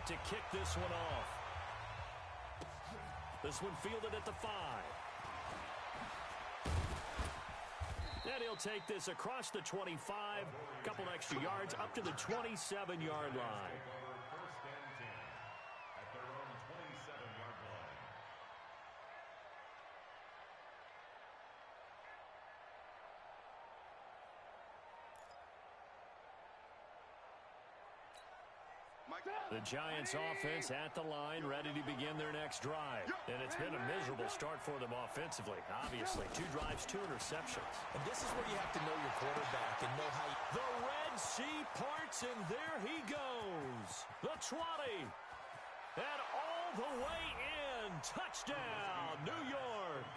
to kick this one off. This one fielded at the 5. And he'll take this across the 25, a couple extra yards up to the 27-yard line. First and 10 at their own 27-yard line. The Giants offense at the line, ready to begin their next drive. And it's been a miserable start for them offensively. Obviously, 2 drives, 2 interceptions. And this is where you have to know your quarterback and know how you... The Red Sea parts, and there he goes. The 20. And all the way in. Touchdown, New York.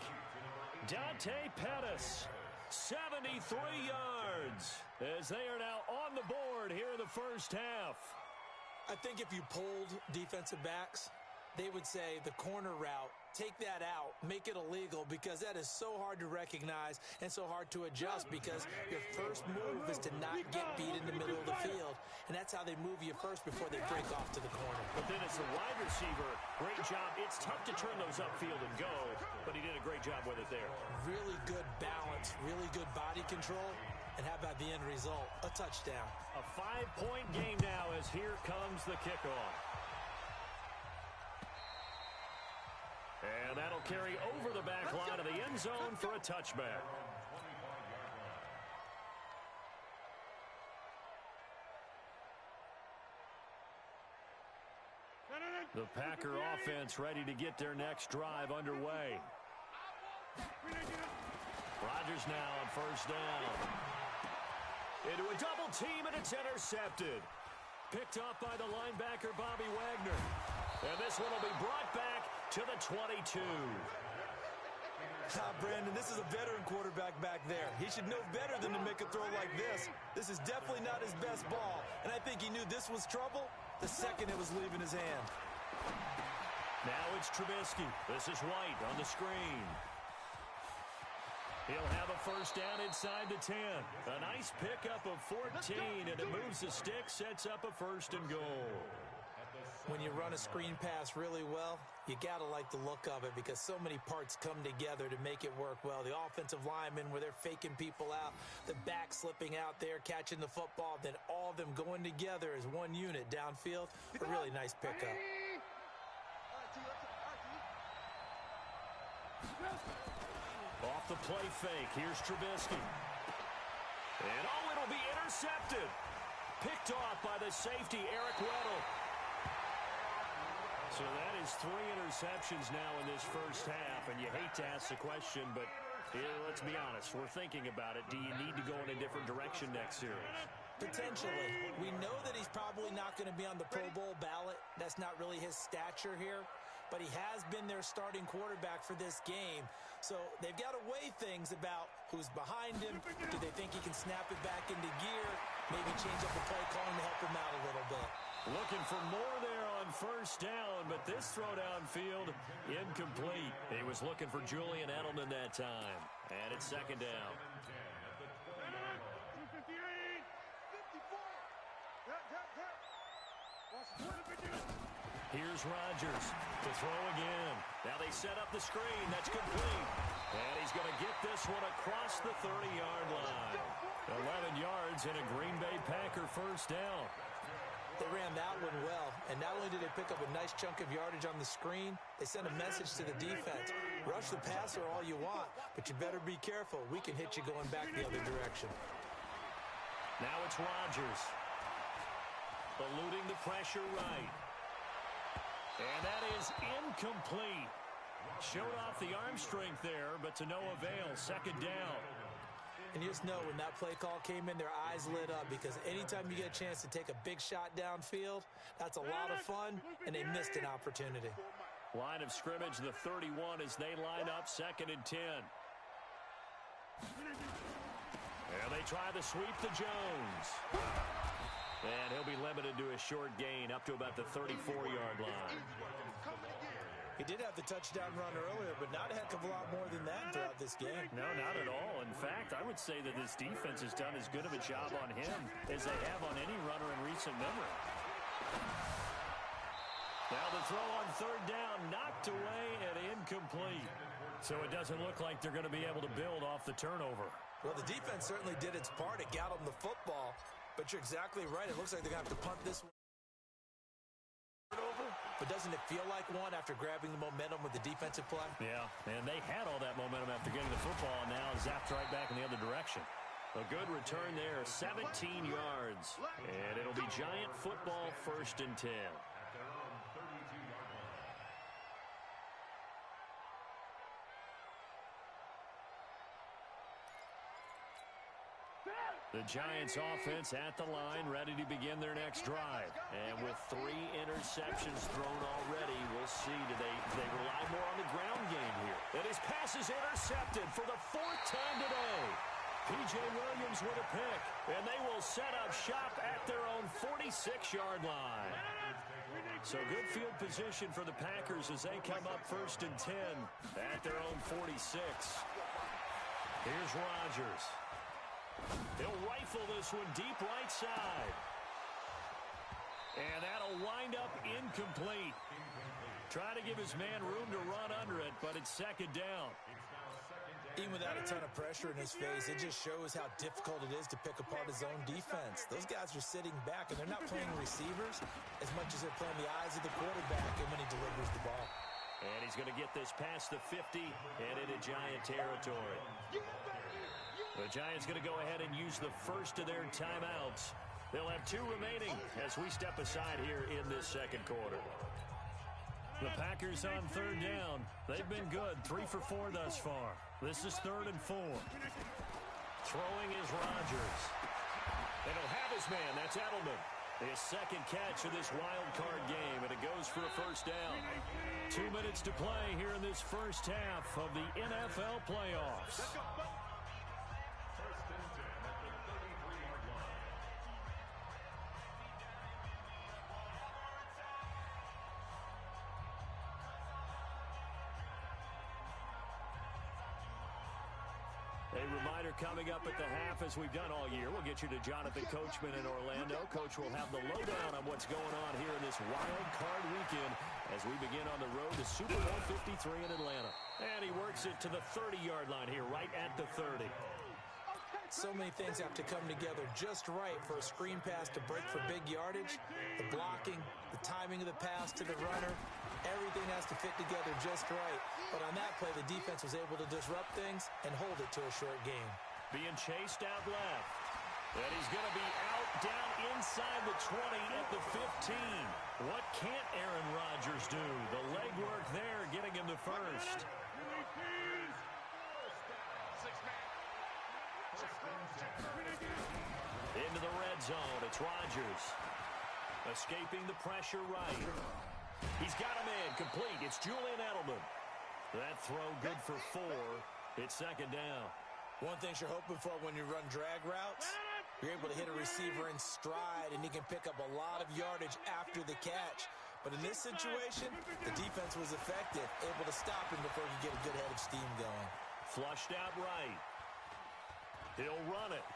Dante Pettis, 73 yards, as they are now on the board here in the first half. I think if you polled defensive backs, they would say the corner route, take that out, make it illegal, because that is so hard to recognize and so hard to adjust, because your first move is to not get beat in the middle of the field, and that's how they move you first before they break off to the corner. But then as the wide receiver, great job. It's tough to turn those upfield and go, but he did a great job with it there. Really good balance, really good body control. And how about the end result? A touchdown. A 5-point game now as here comes the kickoff. And that'll carry over the back line of the end zone for a touchback. The Packer offense ready to get their next drive underway. Rodgers now on first down. Into a double team, and it's intercepted. Picked up by the linebacker, Bobby Wagner. And this one will be brought back to the 22. Brandon, this is a veteran quarterback back there. He should know better than to make a throw like this. This is definitely not his best ball. And I think he knew this was trouble the second it was leaving his hand. Now it's Trubisky. This is White on the screen. He'll have a first down inside the 10. A nice pickup of 14, and it moves the stick, sets up a 1st and goal. When you run a screen pass really well, you got to like the look of it, because so many parts come together to make it work well. The offensive linemen, where they're faking people out, the back slipping out there, catching the football, then all of them going together as one unit downfield. A really nice pickup. Off the play fake, here's Trubisky. And it'll be intercepted. Picked off by the safety, Eric Weddle. So that is 3 interceptions now in this first half, and you hate to ask the question, but let's be honest, we're thinking about it. Do you need to go in a different direction next series? Potentially. We know that he's probably not going to be on the Pro Bowl ballot. That's not really his stature here. But he has been their starting quarterback for this game. So they've got to weigh things about who's behind him. Do they think he can snap it back into gear? Maybe change up the play calling to help him out a little bit. Looking for more there on first down, but this throw downfield, incomplete. He was looking for Julian Edelman that time. And it's 2nd down. Here's Rodgers to throw again. Now they set up the screen. That's complete. And he's going to get this one across the 30-yard line. 11 yards and a Green Bay Packer first down. They ran that one well, and not only did they pick up a nice chunk of yardage on the screen, they sent a message to the defense. Rush the passer all you want, but you better be careful. We can hit you going back the other direction. Now it's Rodgers. Eluding the pressure right. And that is incomplete. Showed off the arm strength there, but to no avail. 2nd down. And you just know when that play call came in, their eyes lit up, because anytime you get a chance to take a big shot downfield, that's a lot of fun, and they missed an opportunity. Line of scrimmage, the 31 as they line up, 2nd and 10. And they try the sweep to Jones. And he'll be limited to a short gain up to about the 34-yard line. He did have the touchdown run earlier, but not a heck of a lot more than that throughout this game. No, not at all. In fact, I would say that this defense has done as good of a job on him as they have on any runner in recent memory. Now the throw on third down, knocked away and incomplete. So it doesn't look like they're going to be able to build off the turnover. Well, the defense certainly did its part. It got them the football. But you're exactly right. It looks like they're going to have to punt this one over. But doesn't it feel like one after grabbing the momentum with the defensive play? Yeah, and they had all that momentum after getting the football, and now zapped right back in the other direction. A good return there, 17 yards. And it'll be Giant football, 1st and 10. The Giants offense at the line, ready to begin their next drive. And with 3 interceptions thrown already, we'll see. Do they rely more on the ground game here? And his pass is intercepted for the 4th time today. P.J. Williams with a pick. And they will set up shop at their own 46-yard line. So good field position for the Packers as they come up 1st and 10 at their own 46. Here's Rodgers. He'll rifle this one deep right side. And that'll wind up incomplete. Trying to give his man room to run under it, but it's 2nd down. Even without a ton of pressure in his face, it just shows how difficult it is to pick apart his own defense. Those guys are sitting back, and they're not playing receivers as much as they're playing the eyes of the quarterback and when he delivers the ball. And he's going to get this past the 50 and into Giant territory. The Giants going to go ahead and use the first of their timeouts. They'll have 2 remaining as we step aside here in this 2nd quarter. The Packers on 3rd down. They've been good, 3 for 4 thus far. This is 3rd and 4. Throwing is Rodgers. They don't have his man. That's Edelman. His 2nd catch of this wild card game, and it goes for a 1st down. 2 minutes to play here in this first half of the NFL playoffs. A reminder coming up at the half, as we've done all year. We'll get you to Jonathan Coachman in Orlando. Coach will have the lowdown on what's going on here in this wild card weekend as we begin on the road to Super Bowl 53 in Atlanta. And he works it to the 30-yard line here, right at the 30. So many things have to come together just right for a screen pass to break for big yardage. The blocking, the timing of the pass to the runner, everything has to fit together just right. But on that play, the defense was able to disrupt things and hold it to a short game. Being chased out left. And he's going to be out down inside the 20 at the 15. What can't Aaron Rodgers do? The legwork there getting him the first. Into the red zone. It's Rodgers. Escaping the pressure right. He's got a man complete. It's Julian Edelman. That throw good for 4. It's 2nd down. One thing you're hoping for when you run drag routes, you're able to hit a receiver in stride, and he can pick up a lot of yardage after the catch. But in this situation, the defense was effective, able to stop him before he could get a good head of steam going. Flushed out right. He'll run it.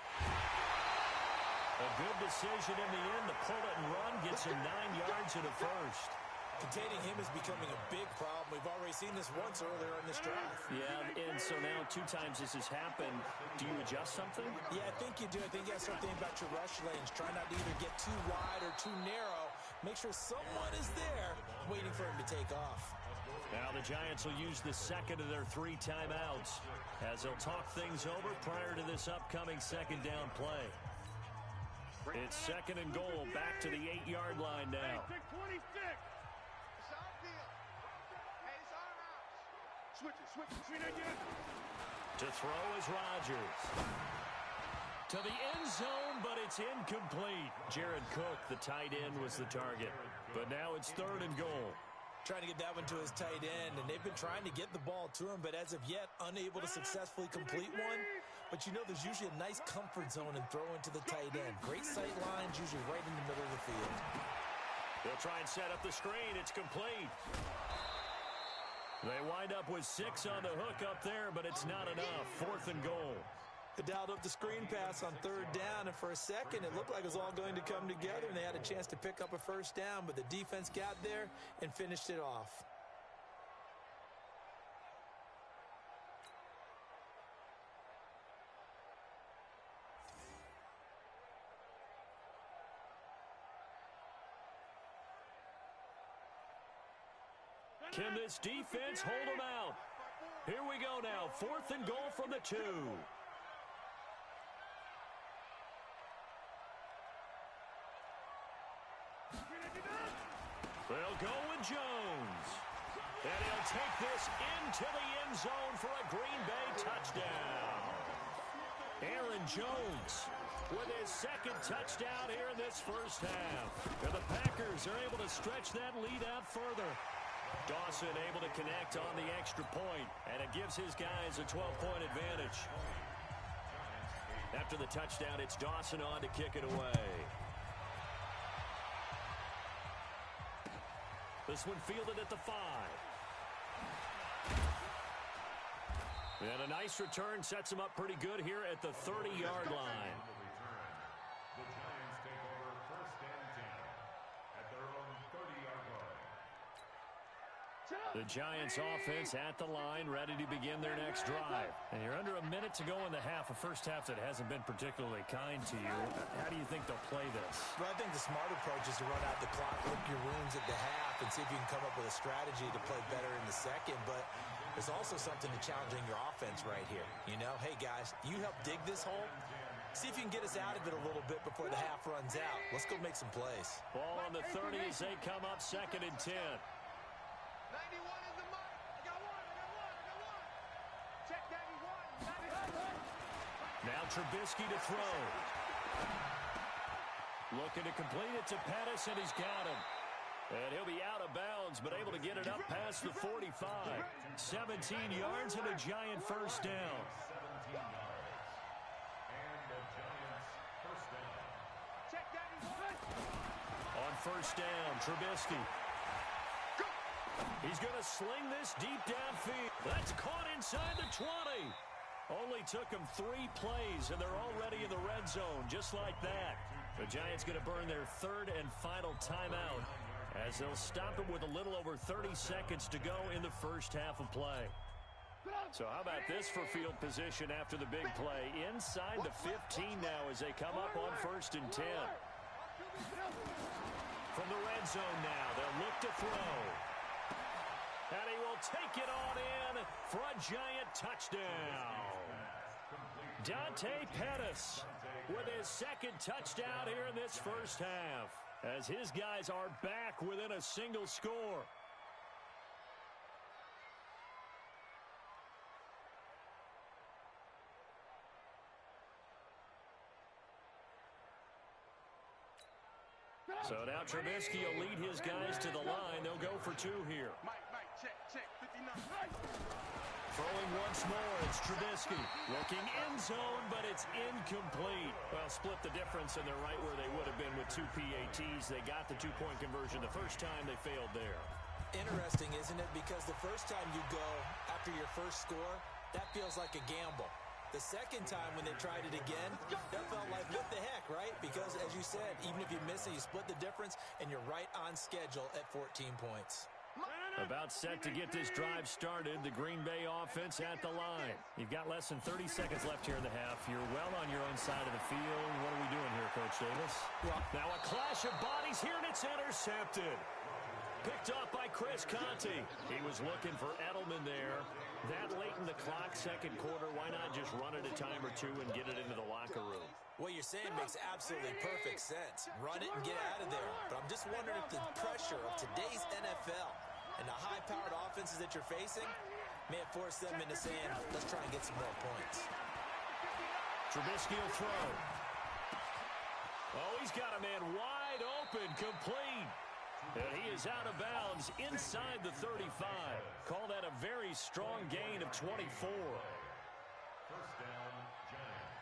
A good decision in the end to pull it and run, gets him 9 yards and a first. Containing him is becoming a big problem. We've already seen this once earlier in this drive. Yeah, and so now 2 times this has happened. Do you adjust something? Yeah, I think you do. I think you have to start thinking about your rush lanes. Try not to either get too wide or too narrow. Make sure someone is there waiting for him to take off. Now the Giants will use the 2nd of their 3 timeouts as they'll talk things over prior to this upcoming 2nd down play. It's 2nd and goal, back to the 8-yard line now. To throw is Rodgers. To the end zone, but it's incomplete. Jared Cook, the tight end, was the target. But now it's 3rd and goal. Trying to get that one to his tight end, and they've been trying to get the ball to him, but as of yet, unable to successfully complete one. But you know there's usually a nice comfort zone in throwing to the tight end. Great sight lines, usually right in the middle of the field. They'll try and set up the screen. It's complete. They wind up with 6 on the hook up there, but it's not enough. 4th and goal. They dialed up the screen pass on third down, and for a second, it looked like it was all going to come together, and they had a chance to pick up a first down, but the defense got there and finished it off. Can this defense hold them out? Here we go now. 4th and goal from the 2. They'll go with Jones. And he'll take this into the end zone for a Green Bay touchdown. Aaron Jones with his second touchdown here in this first half. And the Packers are able to stretch that lead out further. Dawson able to connect on the extra point, and it gives his guys a 12-point advantage. After the touchdown, it's Dawson on to kick it away. This one fielded at the 5. And a nice return sets him up pretty good here at the 30-yard line. The Giants take over 1st and 10 at their own 30-yard line. The Giants offense at the line, ready to begin their next drive. And you're under a minute to go in the half, a first half that hasn't been particularly kind to you. How do you think they'll play this? Well, I think the smart approach is to run out the clock, lick your wounds at the half, and see if you can come up with a strategy to play better in the second. But there's also something to challenging your offense right here. You know, hey, guys, you help dig this hole. See if you can get us out of it a little bit before the half runs out. Let's go make some plays. Ball on the 30 as they come up 2nd and 10. 91 is the mark. I got one. Check 91. Now Trubisky to throw. Looking to complete it to Pettis, and he's got him. And he'll be out of bounds, but able to get it up past the 45. 17 yards and a Giant first down. 17 yards. And the Giants first down. Check 91. On first down, Trubisky. He's going to sling this deep downfield. That's caught inside the 20. Only took him 3 plays, and they're already in the red zone, just like that. The Giants going to burn their 3rd and final timeout as they'll stop him with a little over 30 seconds to go in the first half of play. So how about this for field position after the big play? Inside the 15 now as they come up on 1st and 10. From the red zone now, they'll look to throw. And he will take it on in for a Giant touchdown. Dante Pettis with his 2nd touchdown here in this first half, as his guys are back within a single score. So now Trubisky will lead his guys to the line. They'll go for 2 here. Mike, check 59. Throwing once more, it's Trubisky. Looking end zone, but it's incomplete. Well, split the difference, and they're right where they would have been with 2 PATs. They got the 2-point conversion the first time. They failed there. Interesting, isn't it? Because the first time you go after your first score, that feels like a gamble. The second time when they tried it again, that felt like, what the heck, right? Because, as you said, even if you miss it, you split the difference, and you're right on schedule at 14 points. About set to get this drive started, the Green Bay offense at the line. You've got less than 30 seconds left here in the half. You're well on your own side of the field. What are we doing here, Coach Davis? Well, now a clash of bodies here, and it's intercepted. Picked off by Chris Conte. He was looking for Edelman there. That late in the clock, second quarter, why not just run it a time or two and get it into the locker room? What you're saying makes absolutely perfect sense. Run it and get out of there. But I'm just wondering if the pressure of today's NFL and the high-powered offenses that you're facing may have forced them into saying, let's try and get some more points. Trubisky will throw. Oh, he's got a man wide open, complete. And he is out of bounds inside the 35. Call that a very strong gain of 24. First down, Giants.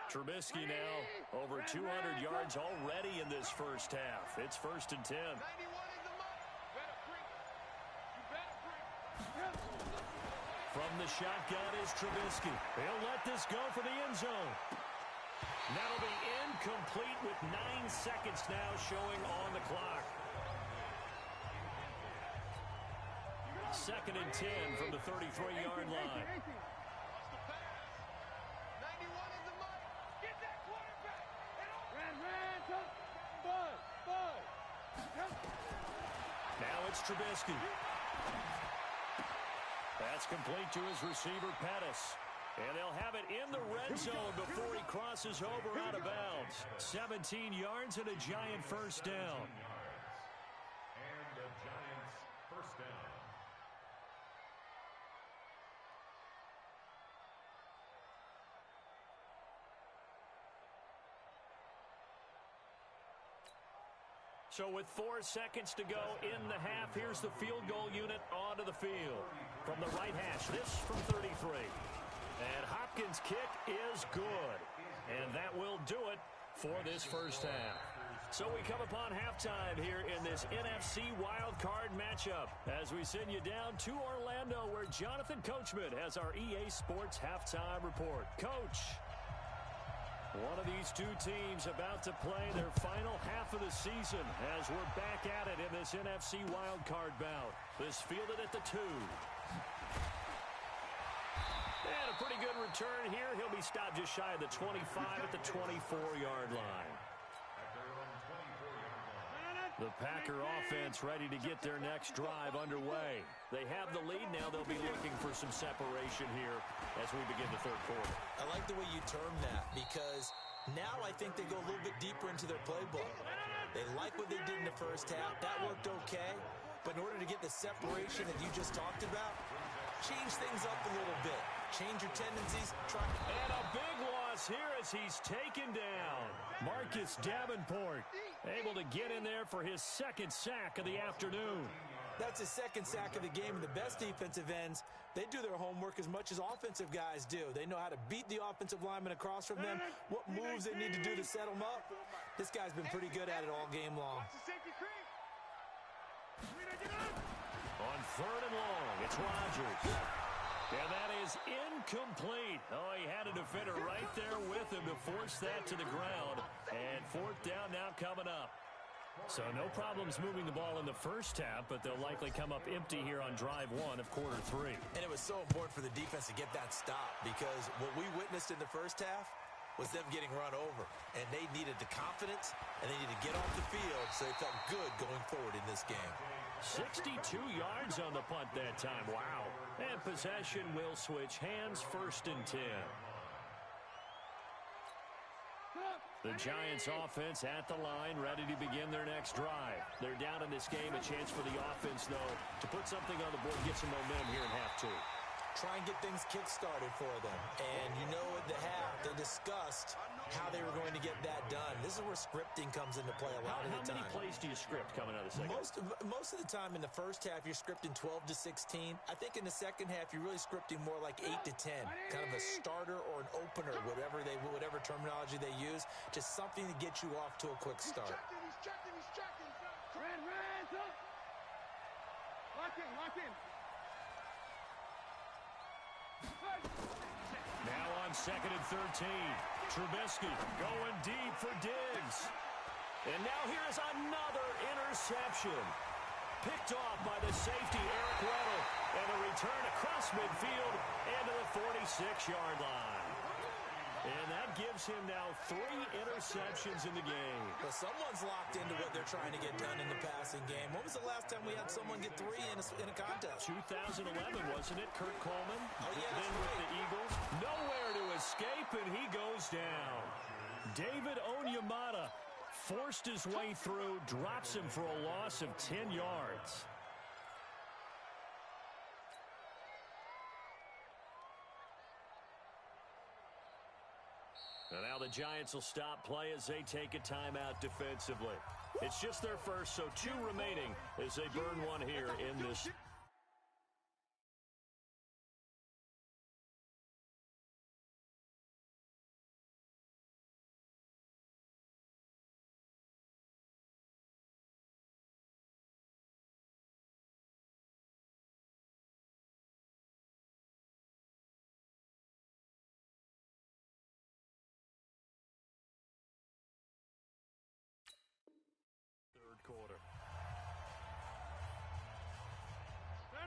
Trubisky now over 200 yards already in this first half. It's 1st and 10. 91 in the mud. Better bring it. You better bring it. From the shotgun is Trubisky. He'll let this go for the end zone. That'll be incomplete with 9 seconds now showing on the clock. 2nd and 10 from the 33-yard line. Lost the pass. 91 in the mud. Get that quarterback. Now it's Trubisky. That's complete to his receiver, Pettis. And they'll have it in the red zone before he crosses over out of bounds. 17 yards and a Giant first down. And the Giants first down. So with 4 seconds to go in the half, here's the field goal unit onto the field. From the right hash, this from 33. And Hopkins' kick is good. And that will do it for this first half. So we come upon halftime here in this NFC wildcard matchup as we send you down to Orlando where Jonathan Coachman has our EA Sports halftime report. Coach, one of these two teams about to play their final half of the season as we're back at it in this NFC wildcard bout. This fielded at the 2. And a pretty good return here. He'll be stopped just shy of the 25 at the 24-yard line. The Packer offense ready to get their next drive underway. They have the lead now. They'll be looking for some separation here as we begin the third quarter. I like the way you term that because now I think they go a little bit deeper into their playbook. They like what they did in the first half. That worked okay. But in order to get the separation that you just talked about, change things up a little bit. Change your tendencies. And a big loss here as he's taken down. Marcus Davenport able to get in there for his second sack of the afternoon. That's his second sack of the game, and the best defensive ends, they do their homework as much as offensive guys do. They know how to beat the offensive lineman across from them, what moves they need to do to set them up. This guy's been pretty good at it all game long. On 3rd and long, it's Rodgers. And that is incomplete. Oh, he had a defender right there with him to force that to the ground. And 4th down now coming up. So no problems moving the ball in the first half, but they'll likely come up empty here on drive 1 of quarter 3. And it was so important for the defense to get that stop because what we witnessed in the first half was them getting run over. And they needed the confidence, and they needed to get off the field so they felt good going forward in this game. 62 yards on the punt that time. Wow. And possession will switch hands, 1st and 10. The Giants offense at the line, ready to begin their next drive. They're down in this game. A chance for the offense, though, to put something on the board, get some momentum here in half 2. Try and get things kick-started for them. And you know at the half, they discussed how they were going to get that done. This is where scripting comes into play a lot of the time. How many plays do you script coming out of the second? Most of the time in the first half, you're scripting 12 to 16. I think in the second half, you're really scripting more like 8 to 10. Kind of a starter or an opener, whatever terminology they use. Just something to get you off to a quick start. He's checking. Lock in. Now on 2nd and 13. Trubisky going deep for Diggs. And now here is another interception. Picked off by the safety, Eric Weddle. And a return across midfield into the 46-yard line. And that gives him now 3 interceptions in the game. Well, someone's locked into what they're trying to get done in the passing game. When was the last time we had someone get 3 in a contest? 2011, wasn't it? Kurt Coleman. Oh, yeah, then with the Eagles. Nowhere to escape, and he goes down. David Onyemata forced his way through, drops him for a loss of 10 yards. And now the Giants will stop play as they take a timeout defensively. It's just their first, so 2 remaining as they burn one here in this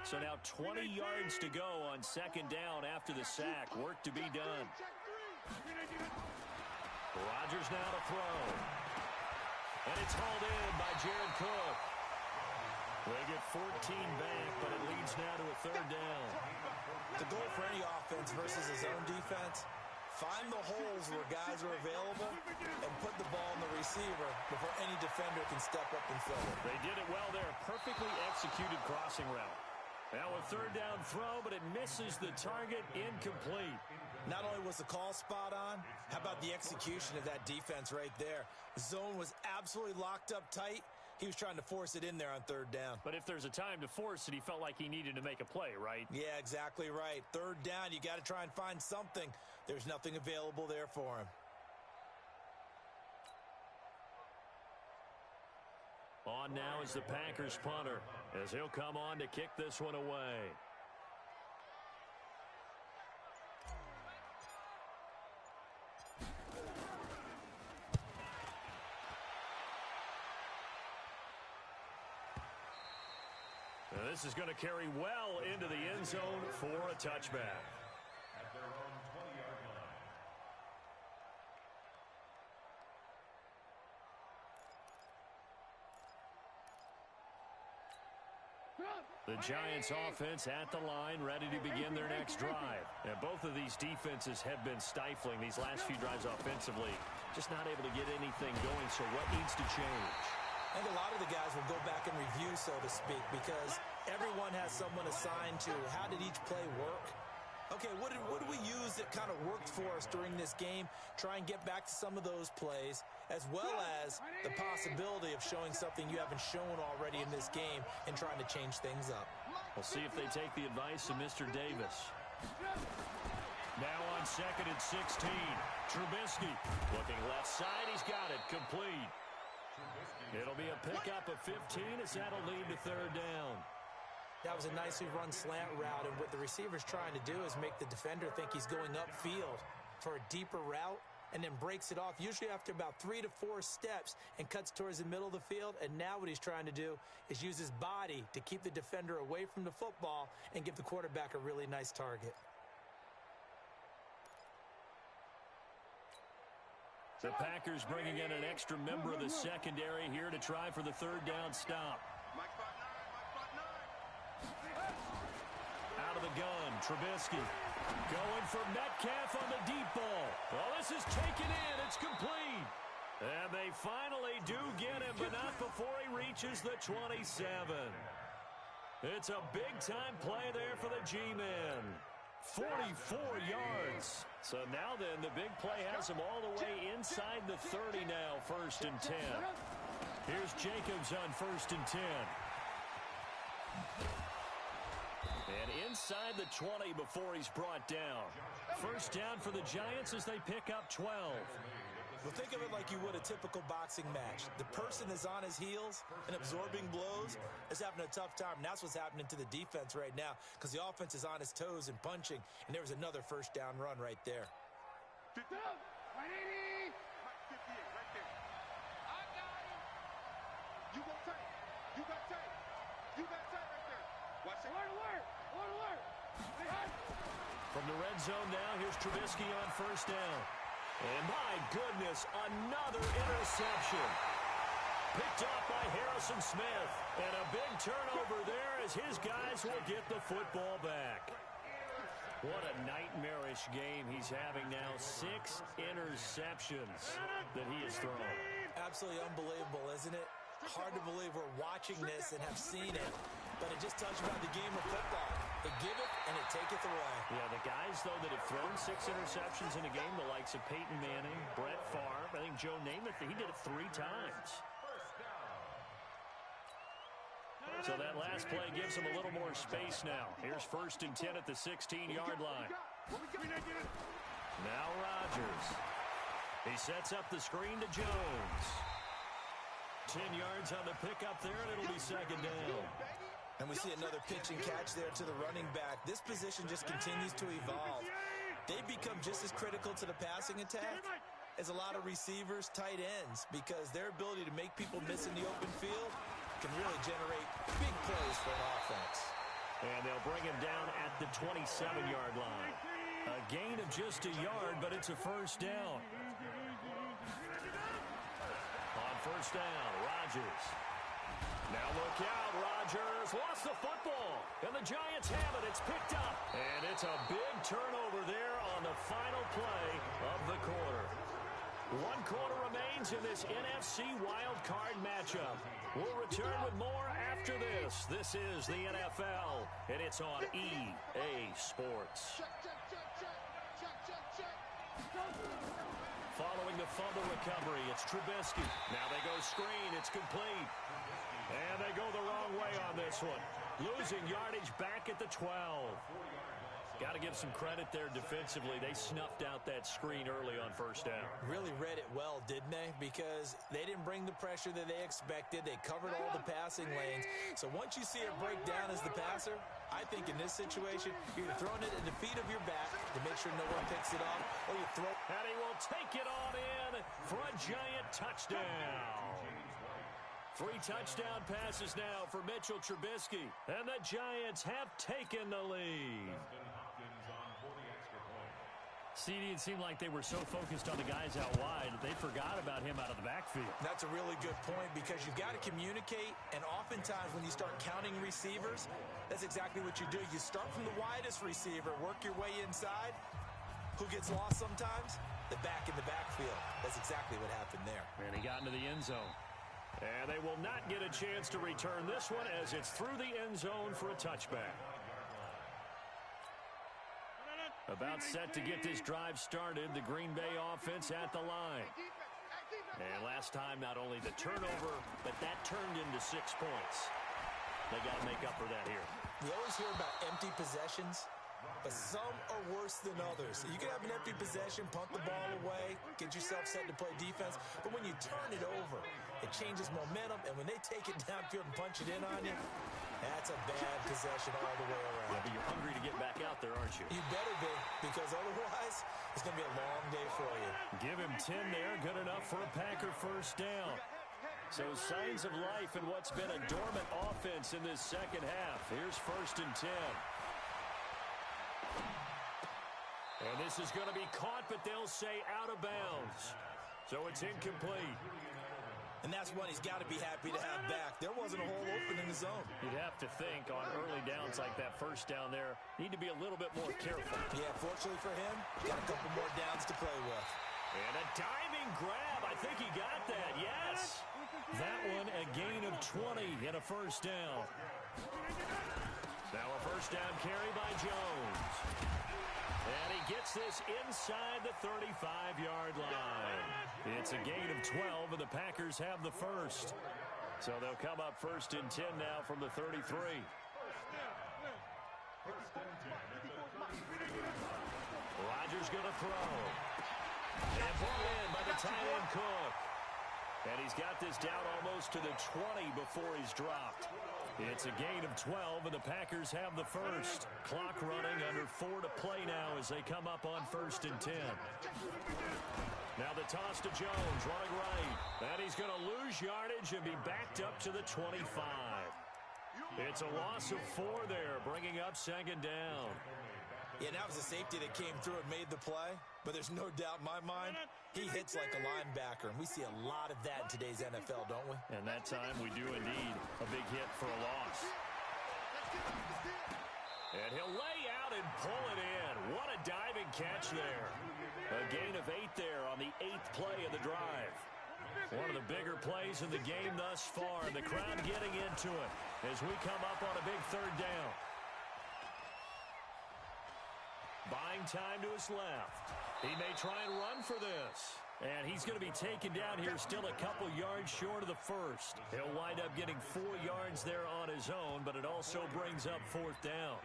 So now 20 yards to go on second down after the sack. Work to be done. Rodgers now to throw. And it's hauled in by Jared Cook. They get 14 back, but it leads now to a third down. The goal for any offense versus his own defense, find the holes where guys are available and put the ball in the receiver before any defender can step up and fill it. They did it well there. Perfectly executed crossing route. Now a third down throw, but it misses the target. Incomplete. Not only was the call spot on, how about the execution of that defense right there? The zone was absolutely locked up tight. He was trying to force it in there on third down. But if there's a time to force it, he felt like he needed to make a play, right? Yeah, exactly right. Third down, you got to try and find something. There's nothing available there for him. On now is the Packers punter, as he'll come on to kick this one away. Now this is going to carry well into the end zone for a touchback. At their own 20-yard line. The Giants offense at the line, ready to begin their next drive. And both of these defenses have been stifling these last few drives offensively. Just not able to get anything going, so what needs to change? I think a lot of the guys will go back and review, so to speak, because everyone has someone assigned to how did each play work. Okay, what did we use that kind of worked for us during this game? Try and get back to some of those plays, as well as the possibility of showing something you haven't shown already in this game and trying to change things up. We'll see if they take the advice of Mr. Davis. Now on second and 16, Trubisky looking left side. He's got it complete. It'll be a pickup of 15 as that'll lead to third down. That was a nicely run slant route, and what the receiver's trying to do is make the defender think he's going upfield for a deeper route and then breaks it off, usually after about 3 to 4 steps, and cuts towards the middle of the field. And now what he's trying to do is use his body to keep the defender away from the football and give the quarterback a really nice target. The Packers bringing in an extra member of the secondary here to try for the third down stop. Out of the gun, Trubisky going for Metcalf on the deep ball. Well, this is taken in. It's complete. And they finally do get him, but not before he reaches the 27. It's a big-time play there for the G-men. 44 yards. So now then, the big play has him all the way inside the 30 now, 1st and 10. Here's Jacobs on 1st and 10. And inside the 20 before he's brought down. First down for the Giants as they pick up 12. Well, think of it like you would a typical boxing match. The person is on his heels and absorbing blows is having a tough time. And that's what's happening to the defense right now, because the offense is on his toes and punching. And there was another first down run right there. 180. 58 right there. I got him. You go tight. You got tight. You got tight right there. Watch it. Alert. From the red zone now, here's Trubisky on first down. And my goodness, another interception. Picked off by Harrison Smith. And a big turnover there as his guys will get the football back. What a nightmarish game he's having now. 6 interceptions that he has thrown. Absolutely unbelievable, isn't it? Hard to believe we're watching this and have seen it. But it just tells you about the game of football. They give it and it taketh away. Yeah, the guys, though, that have thrown 6 interceptions in a game, the likes of Peyton Manning, Brett Favre, I think Joe Namath, he did it 3 times. So that last play gives him a little more space now. Here's 1st and 10 at the 16-yard line. Now Rodgers. He sets up the screen to Jones. 10 yards on the pickup there, and it'll be second down. And we see another pitch and catch there to the running back. This position just continues to evolve. They become just as critical to the passing attack as a lot of receivers, tight ends, because their ability to make people miss in the open field can really generate big plays for an offense. And they'll bring him down at the 27-yard line. A gain of just a yard, but it's a first down. On first down, Rodgers. Now look out, Rodgers lost the football, and the Giants have it. It's picked up, and it's a big turnover there on the final play of the quarter. 1 quarter remains in this NFC Wild Card matchup. We'll return with more after this. This is the NFL, and it's on EA Sports. Following the fumble recovery, it's Trubisky. Now they go screen. It's complete. And they go the wrong way on this one. Losing yardage back at the 12. Got to give some credit there defensively. They snuffed out that screen early on first down. Really read it well, didn't they? Because they didn't bring the pressure that they expected. They covered all the passing lanes. So once you see it break down as the passer, I think in this situation, you're throwing it at the feet of your back to make sure no one picks it off, or you throw. And he will take it on in for a Giant touchdown. 3 touchdown passes now for Mitchell Trubisky. And the Giants have taken the lead. CD, it seemed like they were so focused on the guys out wide, they forgot about him out of the backfield. That's a really good point because you've got to communicate, and oftentimes when you start counting receivers, that's exactly what you do. You start from the widest receiver, work your way inside. Who gets lost sometimes? The back in the backfield. That's exactly what happened there. And he got into the end zone. And they will not get a chance to return this one as it's through the end zone for a touchback. About set to get this drive started, the Green Bay offense at the line. And last time, not only the turnover, but that turned into 6 points. They got to make up for that here. You always hear about empty possessions, but some are worse than others. You can have an empty possession, punt the ball away, get yourself set to play defense, but when you turn it over, it changes momentum, and when they take it downfield and punch it in on you, that's a bad possession all the way around. Yeah, but you're hungry to get back out there, aren't you? You better be, because otherwise, it's going to be a long day for you. Give him 10 there, good enough for a Packer first down. So signs of life in what's been a dormant offense in this second half. Here's 1st and 10. And this is going to be caught, but they'll say out of bounds. So it's incomplete. And that's one he's got to be happy to have back. There wasn't a hole open in the zone. You'd have to think on early downs like that first down there, need to be a little bit more careful. Yeah, fortunately for him, got a couple more downs to play with. And a diving grab. I think he got that. Yes. That one a gain of 20 and a first down. Now a first down carry by Jones. And he gets this inside the 35-yard line. It's a gain of 12, and the Packers have the first. So they'll come up 1st and 10 now from the 33. Rodgers going to throw. And brought in by the tight end Cook. And he's got this down almost to the 20 before he's dropped. It's a gain of 12, and the Packers have the first. Clock running, under 4 to play now as they come up on 1st and 10. Now the toss to Jones, running right. And he's going to lose yardage and be backed up to the 25. It's a loss of 4 there, bringing up 2nd down. Yeah, that was a safety that came through and made the play. But there's no doubt in my mind, he hits like a linebacker. And we see a lot of that in today's NFL, don't we? And that time we do indeed a big hit for a loss. And he'll lay out and pull it in. What a diving catch there. A gain of 8 there on the 8th play of the drive. One of the bigger plays in the game thus far. And the crowd getting into it as we come up on a big 3rd down. Buying time to his left. He may try and run for this. And he's going to be taken down here still a couple yards short of the first. He'll wind up getting 4 yards there on his own, but it also brings up 4th down.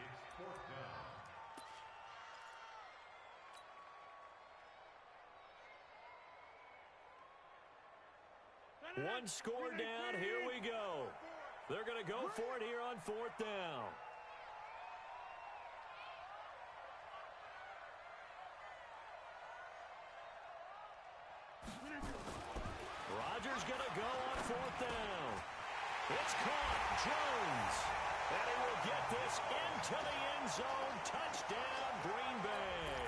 One score down. Here we go. They're going to go for it here on 4th down. Rodgers going to go on 4th down. It's caught. Jones. And he will get this into the end zone. Touchdown, Green Bay.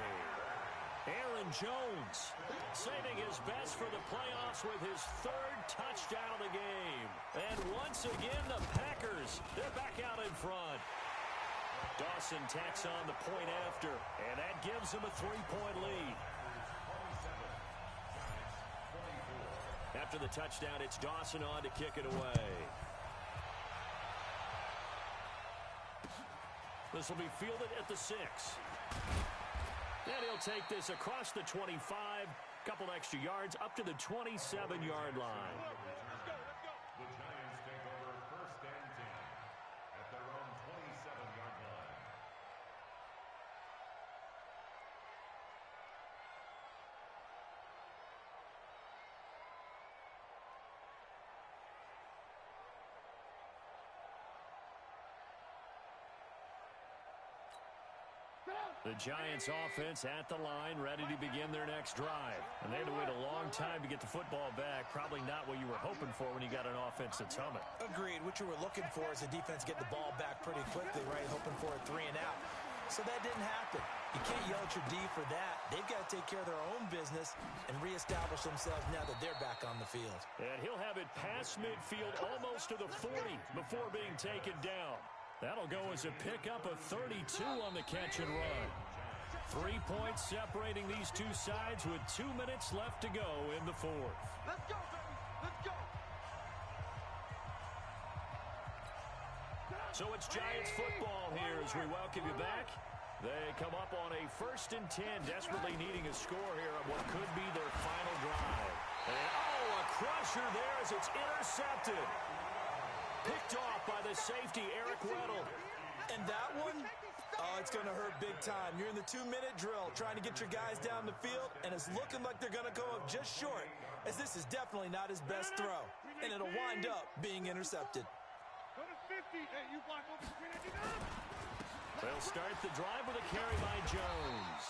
Aaron Jones saving his best for the playoffs with his third touchdown of the game. And once again, the Packers, they're back out in front. Dawson tacks on the point after, and that gives them a 3-point lead. After the touchdown, it's Dawson on to kick it away. This will be fielded at the 6. And he'll take this across the 25, couple extra yards up to the 27-yard line. The Giants take over 1st and 10 at their own 27-yard line. The Giants offense at the line, ready to begin their next drive. And they had to wait a long time to get the football back. Probably not what you were hoping for when you got an offense that's humming. Agreed. What you were looking for is the defense get the ball back pretty quickly, right? Hoping for a 3 and out. So that didn't happen. You can't yell at your D for that. They've got to take care of their own business and reestablish themselves now that they're back on the field. And he'll have it past midfield almost to the 40 before being taken down. That'll go as a pickup of 32 on the catch and run. 3 points separating these two sides with 2 minutes left to go in the 4th. Let's go, baby. Let's go. So it's Giants football here as we welcome you back. They come up on a 1st and 10, desperately needing a score here on what could be their final drive. And, a crusher there as it's intercepted. Picked off by the safety, Eric Weddle. And that one, it's going to hurt big time. You're in the 2-minute drill trying to get your guys down the field, and it's looking like they're going to go up just short, as this is definitely not his best throw. And it'll wind up being intercepted. Go to 50. Hey, you block over screen. They'll start the drive with a carry by Jones.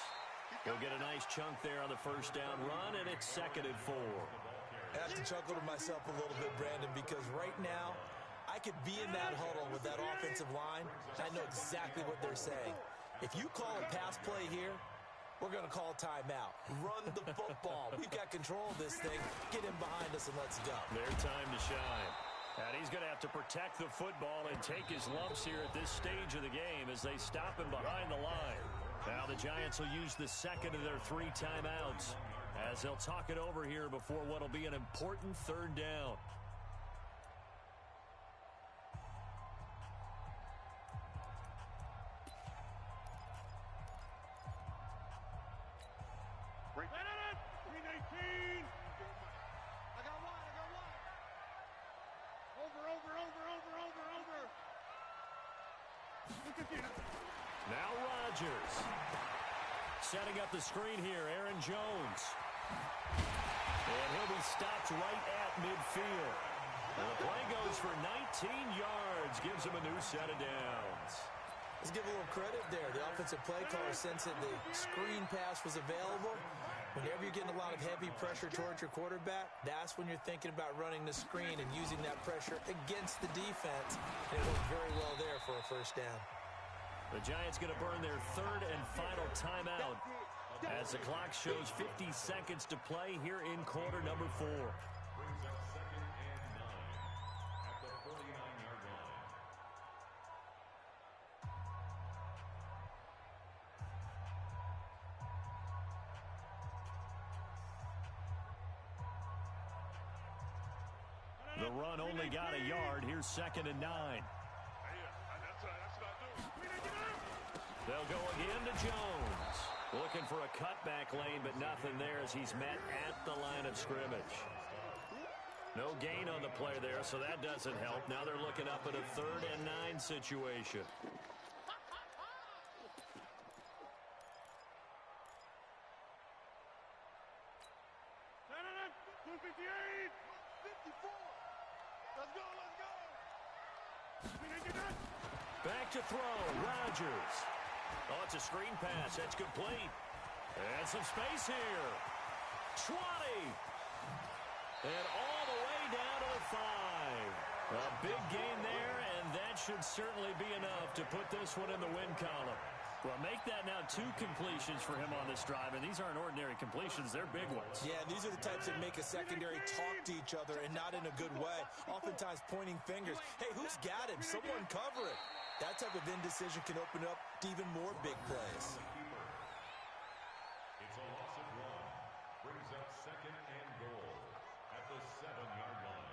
He'll get a nice chunk there on the 1st down run, and it's 2nd and 4. I have to chuckle to myself a little bit, Brandon, because right now, I could be in that huddle with that offensive line, and I know exactly what they're saying. If you call a pass play here, we're going to call timeout. Run the football. We've got control of this thing. Get in behind us and let's go. Their time to shine. And he's going to have to protect the football and take his lumps here at this stage of the game as they stop him behind the line. Now the Giants will use the 2nd of their 3 timeouts as they'll talk it over here before what will be an important 3rd down. Now Rodgers. Setting up the screen here, Aaron Jones. And he'll be stopped right at midfield. And the play goes for 19 yards. Gives him a new set of downs. Let's give a little credit there. The offensive play caller sensed that the screen pass was available. Whenever you're getting a lot of heavy pressure towards your quarterback, that's when you're thinking about running the screen and using that pressure against the defense. And it worked very well there for a 1st down. The Giants going to burn their 3rd and final timeout as the clock shows 50 seconds to play here in quarter number 4. Brings up 2nd and 9 at the 49-yard line. The run only got a yard. Here's 2nd and 9. They'll go again to Jones. Looking for a cutback lane, but nothing there as he's met at the line of scrimmage. No gain on the play there, so that doesn't help. Now they're looking up at a 3rd and 9 situation. Back to throw, Rodgers. Oh, it's a screen pass. That's complete. And some space here. 20. And all the way down to the 5. A big gain there, and that should certainly be enough to put this one in the win column. Well, make that now 2 completions for him on this drive, and these aren't ordinary completions. They're big ones. Yeah, and these are the types that make a secondary talk to each other and not in a good way. Oftentimes pointing fingers. Hey, who's got him? Someone cover it. That type of indecision can open up to even more big plays. It's a loss of 1. Brings up 2nd and goal at the 7-yard line.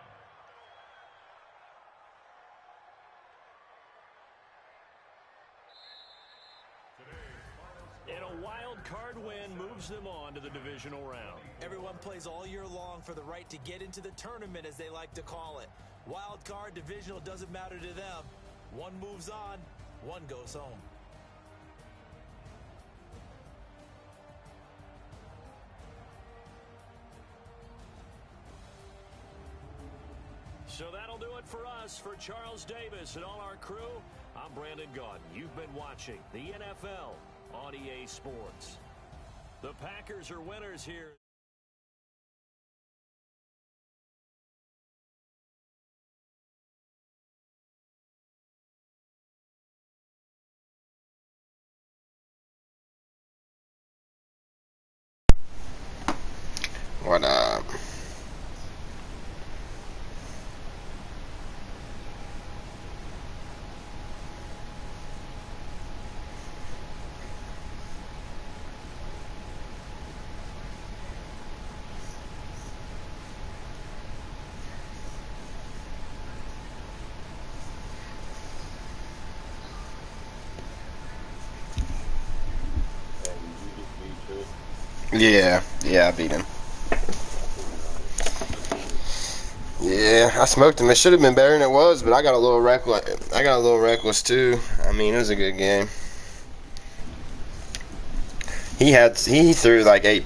And a wild card win moves them on to the divisional round. Everyone plays all year long for the right to get into the tournament, as they like to call it. Wild card, divisional, doesn't matter to them. One moves on, one goes home. So that'll do it for us. For Charles Davis and all our crew, I'm Brandon Gaudin. You've been watching the NFL on EA Sports. The Packers are winners here. What up? Yeah, I beat him. Yeah, I smoked him. It should have been better than it was, but I got a little reckless too. I mean, it was a good game. He threw like 8